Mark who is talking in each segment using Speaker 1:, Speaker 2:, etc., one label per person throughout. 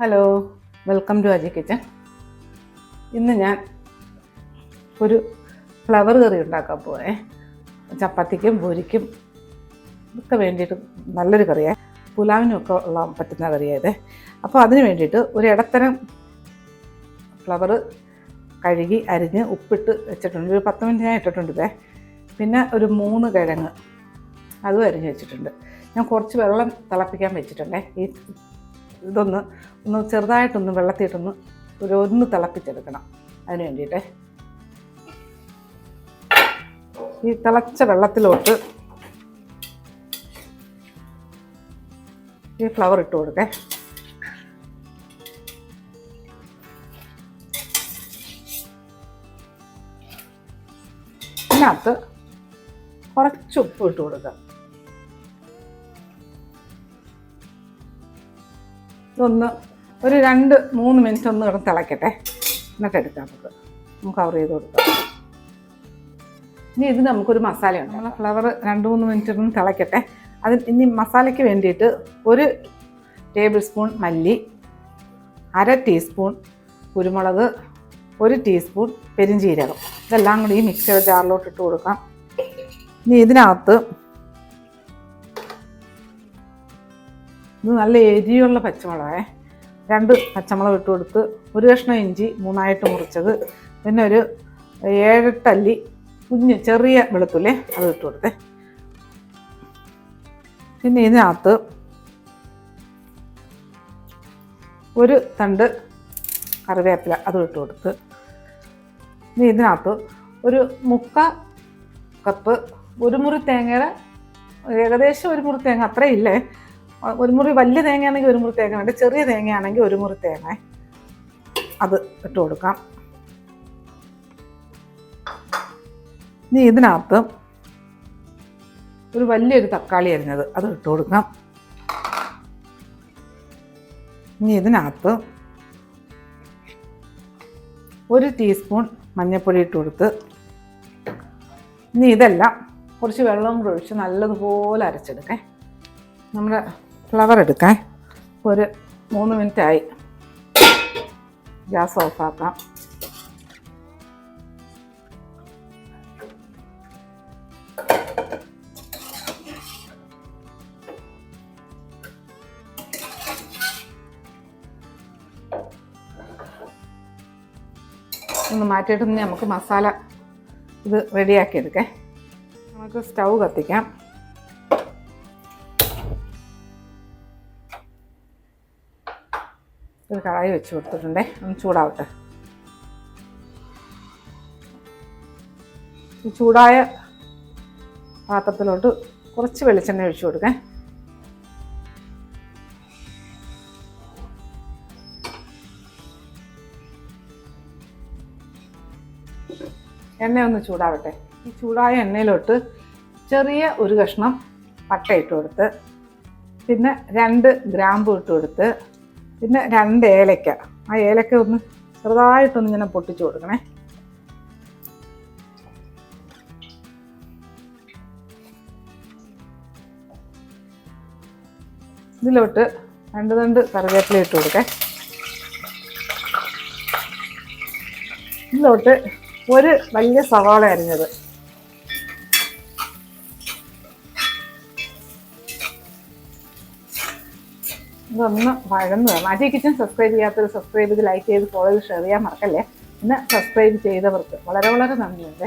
Speaker 1: Hello, welcome to Aji kitchen. ഇന്ന് ഞാൻ ഒരു ഫ്ലവർ കറി ഉണ്ടാക്കാൻ പോവേ. ചപ്പാത്തിക്കും പൂരിക്കും ഒക്കെ വേണ്ടിയിട്ട് നല്ലൊരു കറിയാണ്. പുലാവിനും ഒക്കെ ഉള്ള പറ്റുന്ന കറിയായത്. അപ്പോൾ അതിന് വേണ്ടിയിട്ട് ഒരു ഇടത്തരം ഫ്ലവർ കഴുകി അരിഞ്ഞ് ഉപ്പിട്ട് വെച്ചിട്ടുണ്ട്. ഒരു 10 മിനിറ്റ് ഞാൻ ഇട്ടിട്ടുണ്ട് ഇതേ. പിന്നെ ഒരു 3 കിഴങ്ങ് അതും അരിഞ്ഞ് വെച്ചിട്ടുണ്ട്. ഞാൻ കുറച്ച് വെള്ളം തിളപ്പിക്കാൻ വെച്ചിട്ടുണ്ടേ. ഇതൊന്ന് ചെറുതായിട്ടൊന്ന് വെള്ളത്തിയിട്ടൊന്ന് ഒന്ന് തിളപ്പിച്ചെടുക്കണം. അതിന് വേണ്ടിയിട്ട് ഈ തിളച്ച വെള്ളത്തിലോട്ട് ഈ ഫ്ലവർ ഇട്ട് കൊടുക്കേ. ഇതിനകത്ത് കുറച്ച് ഉപ്പ് ഇട്ട് കൊടുക്കുക. ഇതൊന്ന് ഒരു 2-3 മിനിറ്റ് ഒന്ന് കിടന്ന് തിളക്കട്ടെ. എന്നിട്ട് എടുക്കാം. നമുക്ക് കവർ ചെയ്ത് കൊടുക്കാം. ഇനി ഇത് നമുക്കൊരു മസാലയുണ്ട്. നമ്മൾ ഫ്ലവർ 2-3 മിനിറ്റ് ഒന്ന് തിളക്കട്ടെ. ഇനി മസാലയ്ക്ക് വേണ്ടിയിട്ട് 1 ടേബിൾ സ്പൂൺ മല്ലി, 1/2 ടീസ്പൂൺ കുരുമുളക്, 1 ടീസ്പൂൺ പെരിഞ്ജീരകം, ഇതെല്ലാം കൂടി ഈ മിക്സിയുടെ ജാറിലോട്ട് ഇട്ട് കൊടുക്കാം. ഇനി ഇതിനകത്ത് ഇത് നല്ല എരിയുള്ള പച്ചമുളകേ, 2 പച്ചമുളക് ഇട്ട് കൊടുത്ത്, 1 കഷ്ണം ഇഞ്ചി 3ആയിട്ട് മുറിച്ചത്, പിന്നെ ഒരു 7-8 അല്ലി ചെറിയ വെളുത്തുള്ളി അത് ഇട്ട് കൊടുത്തേ. പിന്നെ ഇതിനകത്ത് 1 തണ്ട് കറിവേപ്പില അതും ഇട്ട് കൊടുത്ത്. ഇനി ഇതിനകത്ത് ഒരു 3/4 കപ്പ് 1 മുറി തേങ്ങയുടെ ഏകദേശം 1 മുറി തേങ്ങ, അത്രയില്ലേ. 1 മുറി വലിയ തേങ്ങയാണെങ്കിൽ 1 മുറി തേങ്ങ വേണ്ട, ചെറിയ തേങ്ങയാണെങ്കിൽ 1 മുറി തേങ്ങ അത് ഇട്ട് കൊടുക്കാം. ഇനി ഇതിനകത്ത് ഒരു വലിയൊരു തക്കാളി അരിഞ്ഞത് അത് ഇട്ട് കൊടുക്കാം. ഇനി ഇതിനകത്ത് 1 ടീസ്പൂൺ മഞ്ഞൾപ്പൊടി ഇട്ട് കൊടുത്ത്, ഇനി ഇതെല്ലാം കുറച്ച് വെള്ളം കൂടെ ഒഴിച്ച് നല്ലതുപോലെ അരച്ചെടുക്കേ. നമ്മുടെ ഫ്ലവർ എടുക്കാൻ ഒരു 3 മിനിറ്റായി. ഗ്യാസ് ഓഫാക്കാം. ഒന്ന് മാറ്റിയിട്ട് നമുക്ക് മസാല ഇത് റെഡിയാക്കി എടുക്കേ. നമുക്ക് സ്റ്റൗ കത്തിക്കാം. ഒരു കടായി വെച്ച് കൊടുത്തിട്ടുണ്ടേ, ഒന്ന് ചൂടാവട്ടെ. ഈ ചൂടായ പാത്രത്തിലോട്ട് കുറച്ച് വെളിച്ചെണ്ണ ഒഴിച്ചു കൊടുക്കാം. എണ്ണ ഒന്ന് ചൂടാവട്ടെ. ഈ ചൂടായ എണ്ണയിലോട്ട് ചെറിയ 1 കഷ്ണം പട്ട ഇട്ട് കൊടുത്ത്, പിന്നെ 2 ഗ്രാമ്പു ഇട്ട് കൊടുത്ത്, പിന്നെ 2 ഏലക്ക. ആ ഏലക്ക ഒന്ന് ചെറുതായിട്ടൊന്ന് ഇങ്ങനെ പൊട്ടിച്ചു കൊടുക്കണേ. ഇതിലോട്ട് 2 തണ്ട് കറിവേപ്പില ഇട്ട് കൊടുക്കേ. ഇതിലോട്ട് 1 വലിയ സവാള അരിഞ്ഞത്, ഇതൊന്ന് വഴന്ന് വേണം. അജി കിച്ചൻ സബ്സ്ക്രൈബ് ചെയ്യാത്തവർ സബ്സ്ക്രൈബ് ചെയ്ത് ലൈക്ക് ചെയ്ത് ഫോളോ ചെയ്ത് ഷെയർ ചെയ്യാൻ മറക്കല്ലേ. പിന്നെ സബ്സ്ക്രൈബ് ചെയ്തവർക്ക് വളരെ വളരെ നന്ദിയുണ്ട്.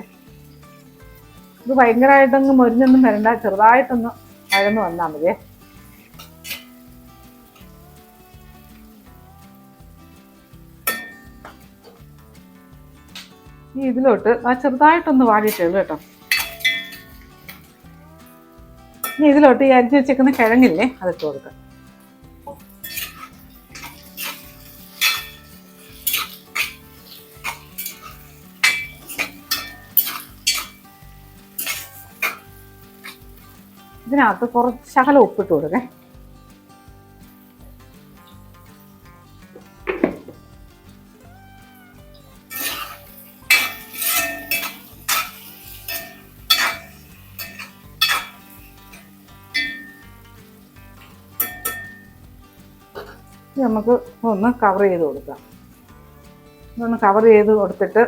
Speaker 1: ഇത് ഭയങ്കരമായിട്ടൊന്ന് മൊരിഞ്ഞൊന്നും വരണ്ട, ചെറുതായിട്ടൊന്ന് വഴന്ന് വന്നാൽ മതിയേ. ഈ ഇതിലോട്ട് ചെറുതായിട്ടൊന്ന് വാടിയിട്ടുള്ളൂ കേട്ടോ. ഇനി ഇതിലോട്ട് ഈ അരിഞ്ഞ് വെച്ചേക്കുന്ന കിഴങ്ങില്ലേ അതിട്ട് കൊടുക്കാം. ഇതിനകത്ത് കുറച്ച് ശകലം ഉപ്പിട്ട് കൊടുക്കേ. നമുക്ക് ഒന്ന് കവർ ചെയ്ത് കൊടുക്കാം. ഇതൊന്ന് കവർ ചെയ്ത് കൊടുത്തിട്ട്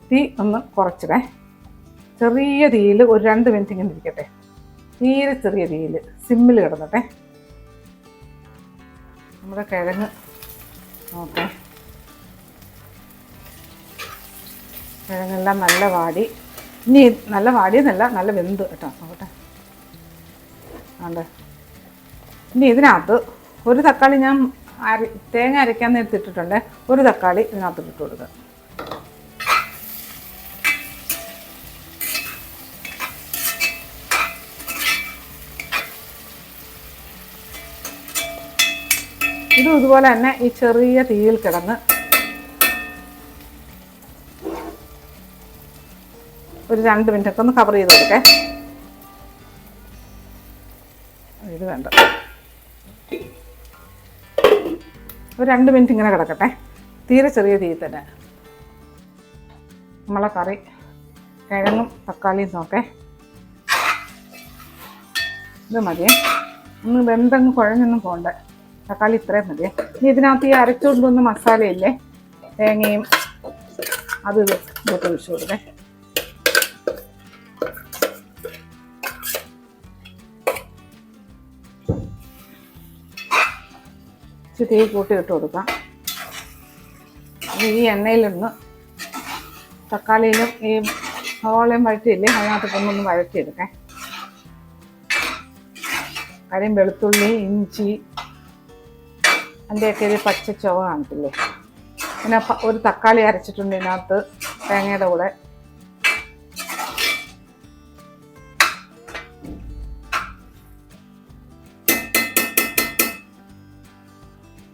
Speaker 1: തീ ഒന്ന് കുറച്ചിടേ. ചെറിയ തീയിൽ ഒരു 2 മിനിറ്റ് ഇങ്ങനെ ഇരിക്കട്ടെ. തീരെ ചെറിയ തീയിൽ സിമ്മിൽ കിടന്നട്ടെ. നമ്മുടെ കിഴങ്ങ് നോക്കേ, കിഴങ്ങെല്ലാം നല്ല വാടി. ഇനി നല്ല വാടിയെന്നല്ല, നല്ല വെന്ത് കേട്ടോ. നോക്കട്ടെ, ഉണ്ട്. ഇനി ഇതിനകത്ത് ഒരു തക്കാളി ഞാൻ തേങ്ങ അരയ്ക്കാൻ നേരത്ത് ഇട്ടിട്ടുണ്ട്. ഒരു തക്കാളി ഇതിനകത്ത് ഇട്ട് കൊടുക്കുക. ഇതും ഇതുപോലെ തന്നെ ഈ ചെറിയ തീയിൽ കിടന്ന് ഒരു 2 മിനിറ്റൊക്കെ ഒന്ന് കവർ ചെയ്ത് കൊടുക്കേ. ഇത് വേണ്ട, ഒരു 2 മിനിറ്റ് ഇങ്ങനെ കിടക്കട്ടെ. തീരെ ചെറിയ തീയിൽ തന്നെ. നമ്മളെ കറി കിഴങ്ങും തക്കാളിയും നോക്കേ. ഇത് മതിയേ, ഒന്ന് വെന്തങ്ങ് കുഴഞ്ഞൊന്നും പോകണ്ടേ. തക്കാളി ഇത്രയും മതിയേ. ഇനി ഇതിനകത്ത് ഈ അരച്ചുകൊണ്ടുവന്ന മസാലയില്ലേ, തേങ്ങയും അത് ഇങ്ങോട്ട് ഒഴിച്ചു കൊടുക്കേ. തീ കൂട്ടി ഇട്ട് കൊടുക്കാം. ഈ എണ്ണയിലൊന്ന് തക്കാളിയിലും ഈ സവാളയും വഴറ്റിയില്ലേ, അതിനകത്ത് കൊണ്ടൊന്ന് വഴറ്റിയെടുക്കാം. കാര്യം വെളുത്തുള്ളി, ഇഞ്ചി, അതിൻ്റെയൊക്കെ ഒരു പച്ച ചുവ കാണത്തില്ലേ. പിന്നെ ഒരു തക്കാളി അരച്ചിട്ടുണ്ട് ഇതിനകത്ത് തേങ്ങയുടെ കൂടെ.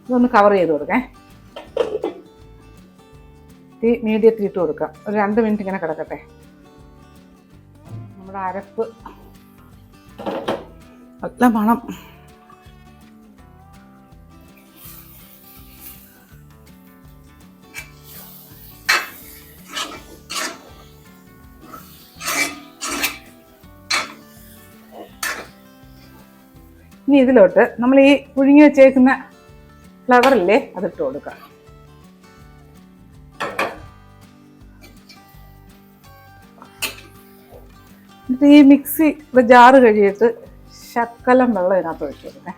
Speaker 1: ഇതൊന്ന് കവർ ചെയ്ത് കൊടുക്കേ. തീ മീഡിയത്തിൽ ഇട്ട് കൊടുക്കാം. ഒരു 2 മിനിറ്റ് ഇങ്ങനെ കിടക്കട്ടെ. നമ്മുടെ അരപ്പ് നല്ല മണം. ഇനി ഇതിലോട്ട് നമ്മൾ ഈ പുഴുങ്ങി വെച്ചേക്കുന്ന ഫ്ലവറില്ലേ, അതിട്ട് കൊടുക്കാം. എന്നിട്ട് ഈ മിക്സി ജാറ് കഴിയിട്ട് ശകലം വെള്ളം ഇതിനകത്ത് ഒഴിച്ചു കൊടുക്കേ.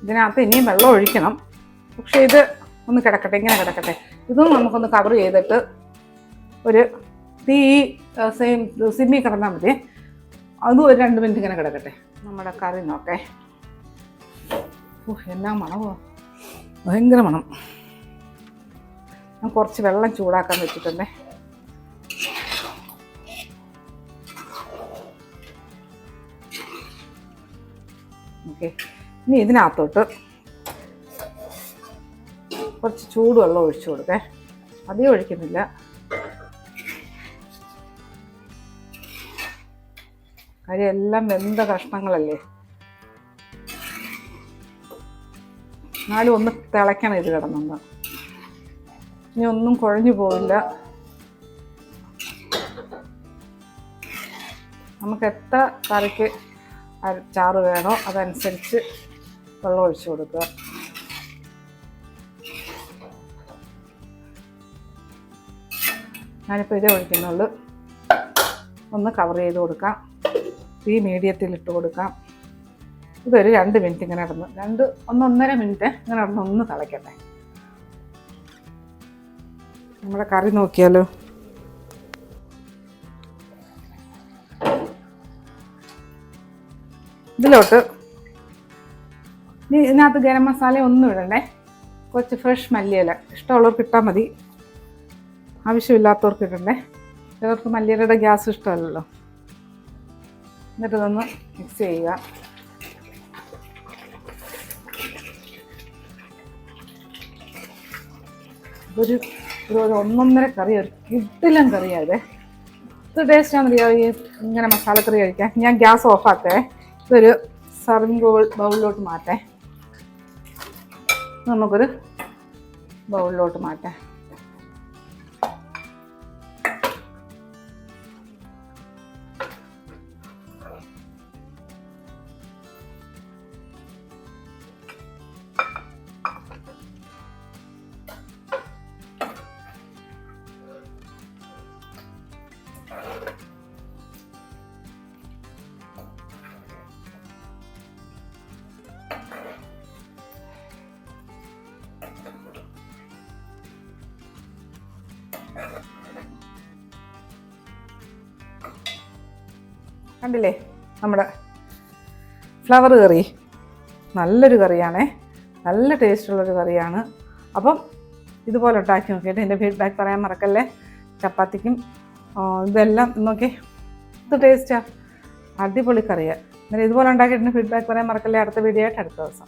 Speaker 1: ഇതിനകത്ത് ഇനിയും വെള്ളം ഒഴിക്കണം. പക്ഷേ ഇത് ഒന്ന് കിടക്കട്ടെ, ഇങ്ങനെ കിടക്കട്ടെ. ഇതും നമുക്കൊന്ന് കവർ ചെയ്തിട്ട് ഒരു തീ സിമ്മി കിടന്നാൽ മതി. അതും ഒരു 2 മിനിറ്റ് ഇങ്ങനെ കിടക്കട്ടെ. നമ്മുടെ കറി നോക്കേ. എന്നാ മണമോ, ഭയങ്കര മണം. ഞാൻ കുറച്ച് വെള്ളം ചൂടാക്കാൻ വെച്ചിട്ടുണ്ടേ. ഓക്കെ, ഇനി ഇതിനകത്തോട്ട് കുറച്ച് ചൂടുവെള്ളം ഒഴിച്ചു കൊടുക്കേ. അധികം ഒഴിക്കുന്നില്ല. കാര്യം എല്ലാം വെന്ത കഷ്ണങ്ങളല്ലേ. എന്നാലും ഒന്ന് തിളയ്ക്കണം ഇത് കിടന്നൊന്ന്. ഇനി ഒന്നും കുഴഞ്ഞു പോവില്ല. നമുക്ക് എത്ര കറിക്ക് ചാറ് വേണോ അതനുസരിച്ച് വെള്ളം ഒഴിച്ചു കൊടുക്കുക. ഞാനിപ്പോൾ ഇതേ ഒഴിക്കുന്നുള്ളൂ. ഒന്ന് കവർ ചെയ്ത് കൊടുക്കാം. തീ മീഡിയത്തിൽ ഇട്ട് കൊടുക്കാം. ഇതൊരു 2 മിനിറ്റ് ഇങ്ങനെ ഇടന്ന് 1.5 മിനിറ്റ് ഇങ്ങനെ ഇടന്ന് ഒന്ന് തിളയ്ക്കട്ടെ. നമ്മുടെ കറി നോക്കിയാലോ. ഇതിലോട്ട് ഇതിനകത്ത് ഗരം മസാല ഒന്നും ഇടണ്ടേ. കുറച്ച് ഫ്രഷ് മല്ലിയില ഇഷ്ടമുള്ളവർക്ക് ഇട്ടാൽ മതി, ആവശ്യമില്ലാത്തവർക്ക് ഇടണ്ടേ. ചിലർക്ക് മല്ലിയിലയുടെ ഗ്യാസ് ഇഷ്ടമല്ലല്ലോ. എന്നിട്ട് ഇതൊന്ന് മിക്സ് ചെയ്യുക. ഒരു ഒന്നൊന്നര കറി, ഒരു കിടിലൻ കറിയാതെ ഇത് ടേസ്റ്റാണെന്നറിയാമോ ഈ ഇങ്ങനെ മസാലക്കറി കഴിക്കാൻ. ഞാൻ ഗ്യാസ് ഓഫാക്കേ, ഇതൊരു സർവിങ് ബൗളിലോട്ട് മാറ്റേ. നമുക്കൊരു ബൗളിലോട്ട് മാറ്റാം. കണ്ടില്ലേ നമ്മുടെ ഫ്ലവർ കറി? നല്ലൊരു കറിയാണേ, നല്ല ടേസ്റ്റുള്ളൊരു കറിയാണ്. അപ്പം ഇതുപോലെ ഉണ്ടാക്കി നോക്കിയിട്ട് എൻ്റെ ഫീഡ്ബാക്ക് പറയാൻ മറക്കല്ലേ. ചപ്പാത്തിക്കും ഇതെല്ലാം നോക്കി, ഇത് ടേസ്റ്റാണ്, അടിപൊളി കറിയാണ്. എന്നാലും ഇതുപോലെ ഉണ്ടാക്കിയിട്ട് ഫീഡ്ബാക്ക് പറയാൻ മറക്കല്ലേ. അടുത്ത വീഡിയോ ആയിട്ട് അടുത്ത ദിവസം.